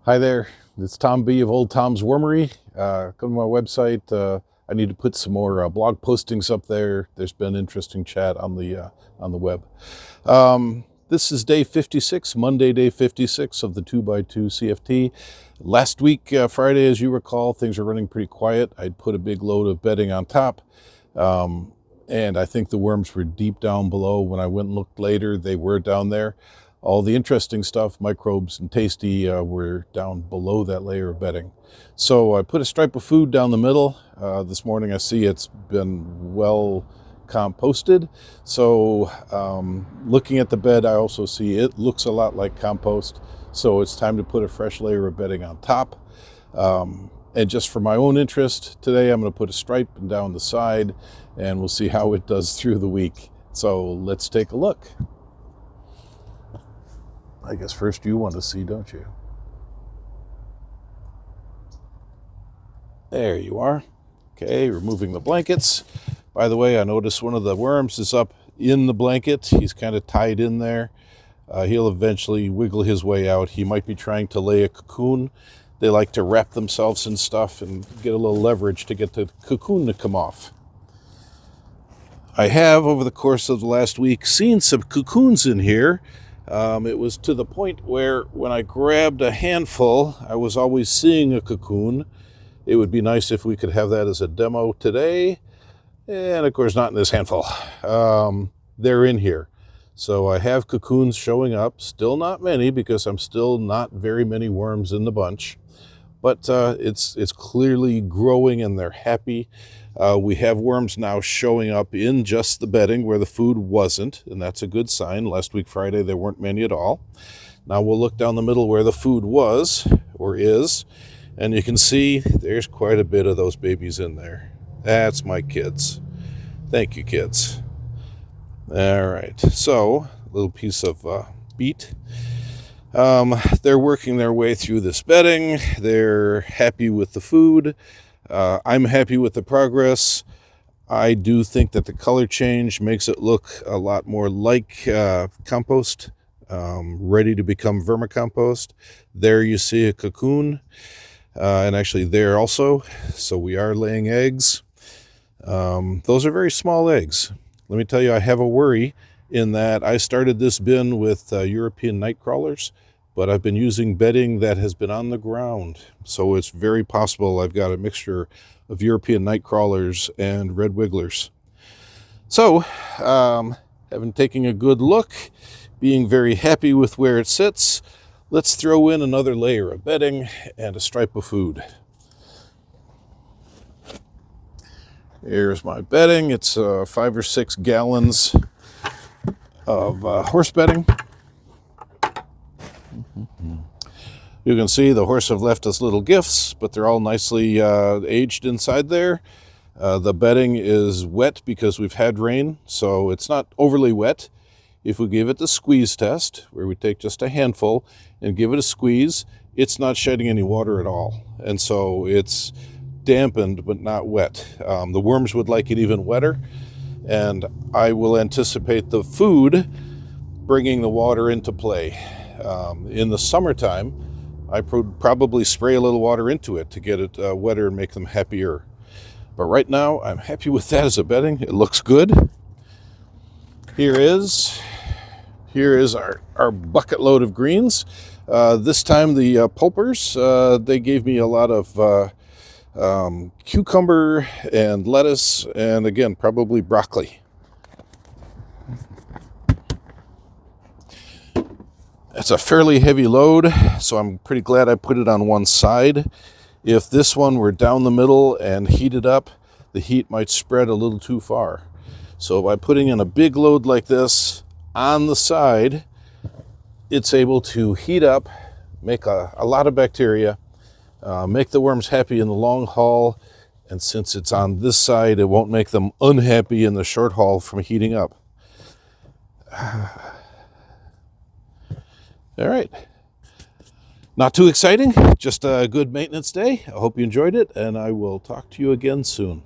Hi there, it's Tom B of Old Tom's Wormery. Come to my website. I need to put some more blog postings up there. There's been interesting chat on the web. This is day 56, Monday, day 56 of the 2x2 CFT. Last week, Friday, as you recall, things were running pretty quiet. I'd put a big load of bedding on top. And I think the worms were deep down below. When I went and looked later, they were down there. All the interesting stuff, microbes and tasty, were down below that layer of bedding. So I put a stripe of food down the middle. This morning I see it's been well composted. So looking at the bed, I also see it looks a lot like compost. So it's time to put a fresh layer of bedding on top. And just for my own interest, today I'm going to put a stripe down the side, and we'll see how it does through the week. So let's take a look. I guess first you want to see, don't you? There you are. Okay, removing the blankets. By the way, I noticed one of the worms is up in the blanket. He's kind of tied in there. He'll eventually wiggle his way out. He might be trying to lay a cocoon. They like to wrap themselves in stuff and get a little leverage to get the cocoon to come off. I have, over the course of the last week, seen some cocoons in here. It was to the point where when I grabbed a handful, I was always seeing a cocoon. It would be nice if we could have that as a demo today. And of course, not in this handful. They're in here. So I have cocoons showing up. Still not many, because I'm still not very many worms in the bunch. But it's clearly growing and they're happy. We have worms now showing up in just the bedding where the food wasn't, and that's a good sign. Last week, Friday, there weren't many at all. Now we'll look down the middle where the food was, or is, and you can see there's quite a bit of those babies in there. That's my kids. Thank you, kids. All right, so a little piece of beet. They're working their way through this bedding. They're happy with the food. I'm happy with the progress. I do think that the color change makes it look a lot more like compost, ready to become vermicompost. There you see a cocoon, and actually there also. So we are laying eggs. Those are very small eggs. Let me tell you, I have a worry in that I started this bin with European night crawlers, but I've been using bedding that has been on the ground. So it's very possible I've got a mixture of European night crawlers and red wigglers. So, having taken a good look, being very happy with where it sits, let's throw in another layer of bedding and a stripe of food. Here's my bedding. It's 5 or 6 gallons of horse bedding. You can see the horse have left us little gifts, but they're all nicely aged inside there. The bedding is wet because we've had rain, so it's not overly wet. If we give it the squeeze test, where we take just a handful and give it a squeeze, it's not shedding any water at all. And so it's dampened but not wet. The worms would like it even wetter, and I will anticipate the food bringing the water into play. In the summertime, I probably spray a little water into it to get it wetter and make them happier. But right now, I'm happy with that as a bedding. It looks good. Here is our bucket load of greens. This time the pulpers, they gave me a lot of cucumber and lettuce, and again, probably broccoli. It's a fairly heavy load, so I'm pretty glad I put it on one side. If this one were down the middle and heated up, the heat might spread a little too far. So by putting in a big load like this on the side, it's able to heat up, make a lot of bacteria, make the worms happy in the long haul, and since it's on this side, it won't make them unhappy in the short haul from heating up. All right. Not too exciting, just a good maintenance day. I hope you enjoyed it, and I will talk to you again soon.